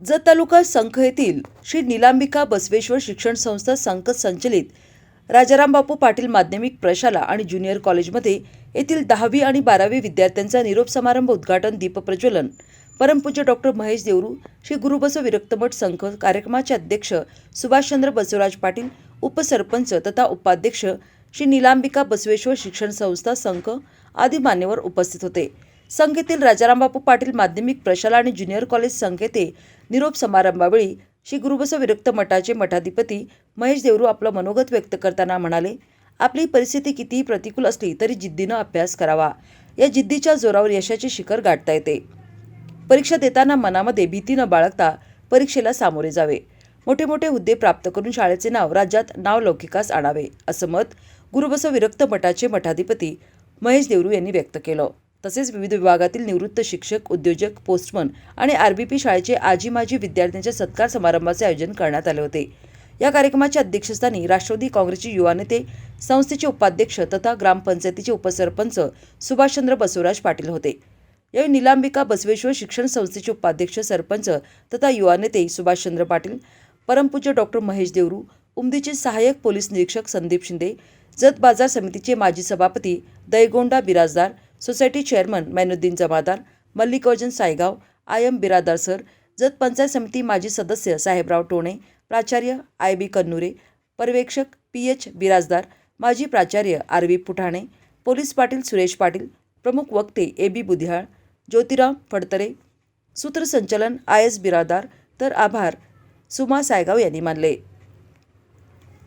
जत तालुका संख येथील श्री नीलांबिका बसवेश्वर शिक्षण संस्था संख संचलित राजाराम बापू पाटील माध्यमिक प्रशाला आणि ज्युनियर कॉलेजमध्ये येथील 10वी आणि 12वी विद्यार्थ्यांचा निरोप समारंभ उद्घाटन दीप प्रज्वलन परमपूज्य डॉक्टर महेश देवरू श्री गुरुबसव विरक्तमठ संघ कार्यक्रमाचे अध्यक्ष सुभाषचंद्र बसवराज पाटील उपसरपंच तथा उपाध्यक्ष श्री नीलांबिका बसवेश्वर शिक्षण संस्था संघ आदी मान्यवर उपस्थित होते। संघ येथील राजाराम बापू पाटील माध्यमिक प्रशाला आणि ज्युनियर कॉलेज संघ येथे निरोप समारंभावेळी श्री गुरुबसव विरक्त मठाचे मठाधिपती महेश देवरू आपलं मनोगत व्यक्त करताना म्हणाले, आपली परिस्थिती कितीही प्रतिकूल असली तरी जिद्दीनं अभ्यास करावा। या जिद्दीच्या जोरावर यशाचे शिखर गाठता येते। परीक्षा देताना मनामध्ये भीती न बाळगता परीक्षेला सामोरे जावे। मोठे मोठे हुद्दे प्राप्त करून शाळेचे नाव राज्यात नावलौकिकास आणावे, असं मत गुरुबसव विरक्त मठाचे मठाधिपती महेश देवरू यांनी व्यक्त केलं। तसेच विविध विभागातील निवृत्त शिक्षक, उद्योजक, पोस्टमन आणि आरबीपी शाळेचे आजी माजी विद्यार्थ्यांच्या सत्कार समारंभाचे आयोजन करण्यात आले होते। या कार्यक्रमाच्या अध्यक्षस्थानी राष्ट्रवादी काँग्रेसचे युवा नेते, संस्थेचे उपाध्यक्ष तथा ग्रामपंचायतीचे उपसरपंच सुभाषचंद्र बसवराज पाटील होते। यावेळी नीलांबिका बसवेश्वर शिक्षण संस्थेचे उपाध्यक्ष, सरपंच तथा युवा नेते सुभाषचंद्र पाटील, परमपूज्य डॉक्टर महेश देवरू, उमदीचे सहाय्यक पोलीस निरीक्षक संदीप शिंदे, जत बाजार समितीचे माजी सभापती दयगोंडा बिराजदार, सोसायटी चेअरमन मैनुद्दीन जमादार, मल्लिकार्जुन सायगाव, आयम बिरादार सर, जत पंचायत समिती माजी सदस्य साहेबराव टोणे, प्राचार्य IB कन्नुरे, पर्यवेक्षक PH बिराजदार, माजी प्राचार्य RV पुठाणे, पोलीस पाटील सुरेश पाटील, प्रमुख वक्ते AB बुधियाळ, ज्योतिराम फडतरे, सूत्रसंचालन IS बिरादार, तर आभार सुमा सायगाव यांनी मानले।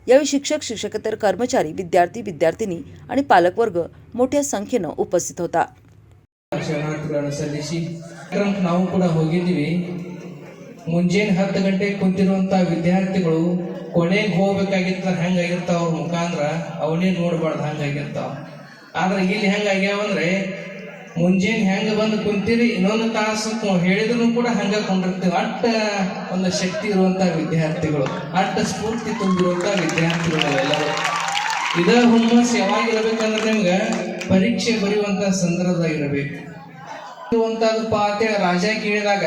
यावेळी शिक्षक, शिक्षकेतर कर्मचारी, विद्यार्थी, विद्यार्थिनी आणि पालकवर्ग मोठ्या संख्येनं उपस्थित होता। ನಾವು ಕೂಡ ಹೋಗಿದ್ದೀವಿ। ಮುಂಜಾನೆ 10 ಗಂಟೆಗೆ ಕುಂತಿರುವಂತ ವಿದ್ಯಾರ್ಥಿಗಳು ಕೊನೆಗೆ ಹೋಗಬೇಕಾಗಿತ್ತ ಹೆಂಗಾಗಿರ್ತಾವ ಅವ್ರ ಮುಖಾಂತರ ಅವನೇ ನೋಡಬಾರ್ದು ಹಂಗಾಗಿರ್ತಾವ। ಆದ್ರೆ ಇಲ್ಲಿ ಹೆಂಗಾಗ್ಯಾವ ಅಂದ್ರೆ ಮುಂಜಾನೆ ಹೆಂಗ ಬಂದು ಕುಂತೀರಿ ಇನ್ನೊಂದು ತಾಸು ಹೇಳಿದ್ರು ಕೂಡ ಹಂಗ ಕೊಂಡಿರ್ತೀವಿ। ಅಟ್ಟ ಒಂದು ಶಕ್ತಿ ಇರುವಂತ ವಿದ್ಯಾರ್ಥಿಗಳು, ಅಟ್ಟ ಸ್ಫೂರ್ತಿ ತುಂಬಿರುವಂತ ವಿದ್ಯಾರ್ಥಿಗಳು ಎಲ್ಲರೂ। ಇದ ಹುಮ್ಮಸ್ ಯಾವಾಗಿರ್ಬೇಕಂದ್ರೆ ನಿಮ್ಗೆ ಪರೀಕ್ಷೆ ಬರೆಯುವಂತ ಸಂದರ್ಭದಾಗಿರ್ಬೇಕು। ಅಂತೇಳಿ ರಾಜ ಕೇಳಿದಾಗ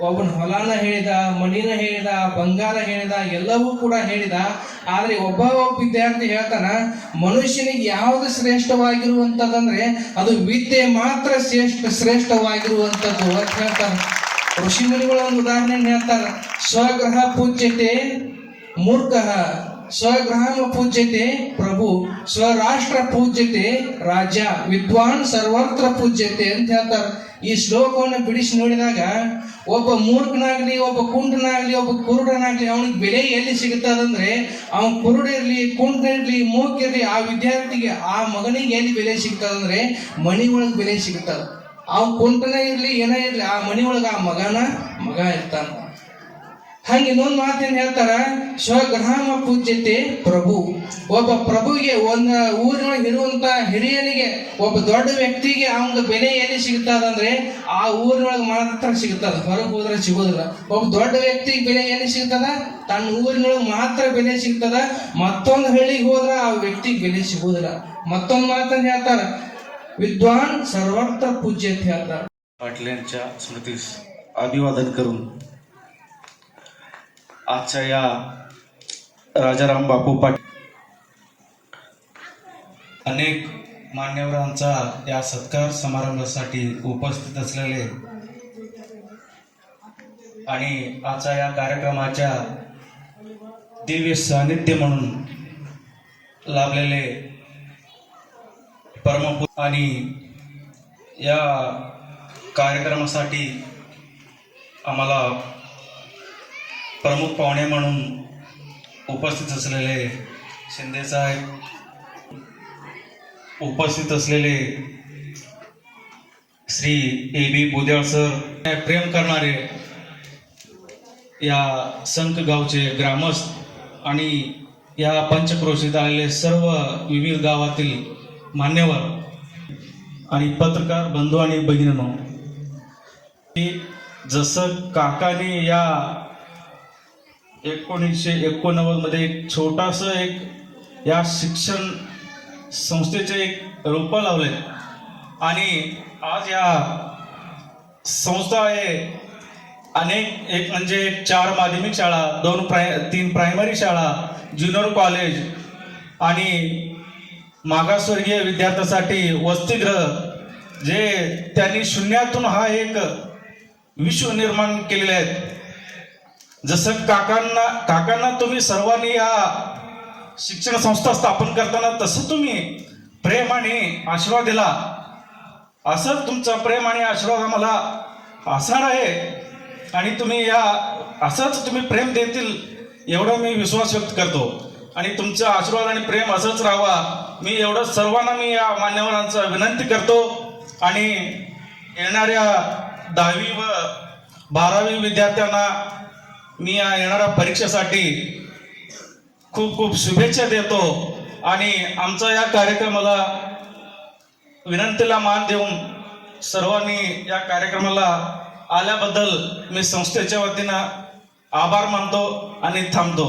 ಒಬ್ಬನ ಹೊಲನ ಹೇಳಿದ, ಮಣಿನ ಹೇಳಿದ, ಬಂಗಾರ ಹೇಳಿದ, ಎಲ್ಲವೂ ಕೂಡ ಹೇಳಿದ। ಆದ್ರೆ ಒಬ್ಬ ವಿದ್ಯಾರ್ಥಿ ಹೇಳ್ತಾನ, ಮನುಷ್ಯನಿಗೆ ಯಾವುದು ಶ್ರೇಷ್ಠವಾಗಿರುವಂತದಂದ್ರೆ ಅದು ವಿದ್ಯೆ ಮಾತ್ರ ಶ್ರೇಷ್ಠವಾಗಿರುವಂತದ್ದು ಅಂತ ಹೇಳ್ತಾರ। ಋಷಿ ಮುನಿಗಳ ಒಂದು ಉದಾಹರಣೆ ಹೇಳ್ತಾರ, ಸ್ವಗ್ರಹ ಪೂಜ್ಯತೆ ಮೂರ್ಖಃ, ಸ್ವಗ್ರಹಂ ಪೂಜ್ಯತೆ ಪ್ರಭು, ಸ್ವರಾಷ್ಟ್ರ ಪೂಜ್ಯತೆ ರಾಜ, ವಿದ್ವಾನ್ ಸರ್ವತ್ರ ಪೂಜ್ಯತೆ ಅಂತ ಹೇಳ್ತಾರ। ಈ ಶ್ಲೋಕವನ್ನು ಬಿಡಿಸಿ ನೋಡಿದಾಗ ಒಬ್ಬ ಮೂರ್ಖನಾಗ್ಲಿ, ಒಬ್ಬ ಕುಂಟನಾಗ್ಲಿ, ಒಬ್ಬ ಕುರುಡನಾಗ್ಲಿ ಅವನಿಗೆ ಬೆಲೆ ಎಲ್ಲಿ ಸಿಗುತ್ತದಂದ್ರೆ ಅವನ್ ಕುರುಡಿರ್ಲಿ, ಕುಂಟನಿರ್ಲಿ, ಮೂರ್ಖಿರ್ಲಿ ಆ ವಿದ್ಯಾರ್ಥಿಗೆ, ಆ ಮಗನಿಗೆ ಎಲ್ಲಿ ಬೆಲೆ ಸಿಗ್ತದಂದ್ರೆ ಮನಿ ಒಳಗೆ ಬೆಲೆ ಸಿಗ್ತದ। ಅವ್ನ ಕುಂಟನೇ ಇರ್ಲಿ, ಏನೇ ಇರ್ಲಿ, ಆ ಮನಿ ಒಳಗೆ ಆ ಮಗ ಇರ್ತಾನ। ಹಂಗೆ ಇನ್ನೊಂದು ಮಾತೇನು ಹೇಳ್ತಾರ, ಸ್ವಗ್ರಹಂ ಪೂಜ್ಯತೆ ಪ್ರಭು, ಒಬ್ಬ ಪ್ರಭುಗೆ, ಒಂದು ಊರಿನೊಳಗೆ ಇರುವಂತ ಹಿರಿಯನಿಗೆ, ಒಬ್ಬ ದೊಡ್ಡ ವ್ಯಕ್ತಿಗೆ ಅವನ ಬೆಲೆ ಎಲ್ಲಿ ಸಿಗ್ತದಂದ್ರೆ ಆ ಊರಿನೊಳಗೆ ಮಾತ್ರ ಸಿಗ್ತದ, ಹೊರಗೆ ಹೋದ್ರೆ ಸಿಗೋದಿಲ್ಲ। ಒಬ್ಬ ದೊಡ್ಡ ವ್ಯಕ್ತಿಗೆ ಬೆಲೆ ಎಲ್ಲಿ ಸಿಗ್ತದ, ತನ್ನ ಊರಿನೊಳಗೆ ಮಾತ್ರ ಬೆಲೆ ಸಿಗ್ತದ, ಮತ್ತೊಂದು ಹಳ್ಳಿಗೆ ಹೋದ್ರ ಆ ವ್ಯಕ್ತಿಗೆ ಬೆಲೆ ಸಿಗೋದಿಲ್ಲ। ಮತ್ತೊಂದು ಮಾತನ್ನು ಹೇಳ್ತಾರ, विद्वान सर्वत्र पूज्यते ಹೇಳ್ತಾರ। पाटलांच्या स्मृतीस अभिवादन करून आजच्या या राजाराम बापू पाटील अनेक मान्यवरांचा या सत्कार समारंभासाठी उपस्थित असलेले आणि आजच्या या कार्यक्रमाच्या दिव्य सानिध्य म्हणून लाभलेले परमपूज्य आणि या कार्यक्रमासाठी आम्हाला प्रमुख पाहुणे म्हणून उपस्थित असलेले शिंदे साहेब, उपस्थित असलेले श्री AB बुधियाळ सर, प्रेम करणारे या संख गावचे ग्रामस्थ आणि या पंचक्रोशीत आलेले सर्व विविध गावातील मान्यवर आणि पत्रकार बंधू आणि भगिनींनो, की जसं काकाने या 1989 मध्ये एक छोटासा एक या शिक्षण संस्थेचे एक रोप लावले आणि आज या संस्था आहे अनेक एक म्हणजे 4 माध्यमिक शाळा, 3 प्रायमरी शाळा, ज्युनियर कॉलेज आणि मागासवर्गीय विद्यार्थ्यांसाठी वसतिगृह जे त्यांनी शून्यातून हा एक विश्व निर्माण केलेले आहेत. जसं काकांना तुम्ही सर्वांनी या शिक्षण संस्था स्थापन करताना तसं तुम्ही प्रेम आणि आशीर्वाद दिला. असंच तुमचा प्रेम आणि आशीर्वाद आम्हाला असणार आहे आणि तुम्ही असंच तुम्ही प्रेम देतील एवढा मी विश्वास व्यक्त करतो आणि तुमचा आशीर्वाद आणि प्रेम असंच राहावा मी एवढं सर्वांना मी या मान्यवरांचा विनंती करतो. आणि येणाऱ्या 10वी व 12वी विद्यार्थ्यांना मी या येणाऱ्या परीक्षेसाठी खूप खूप शुभेच्छा देतो आणि आमचा या कार्यक्रमाला विनंतीला मान देऊन सर्वांनी या कार्यक्रमाला आल्याबद्दल मी संस्थेच्या वतीनं आभार मानतो आणि थांबतो.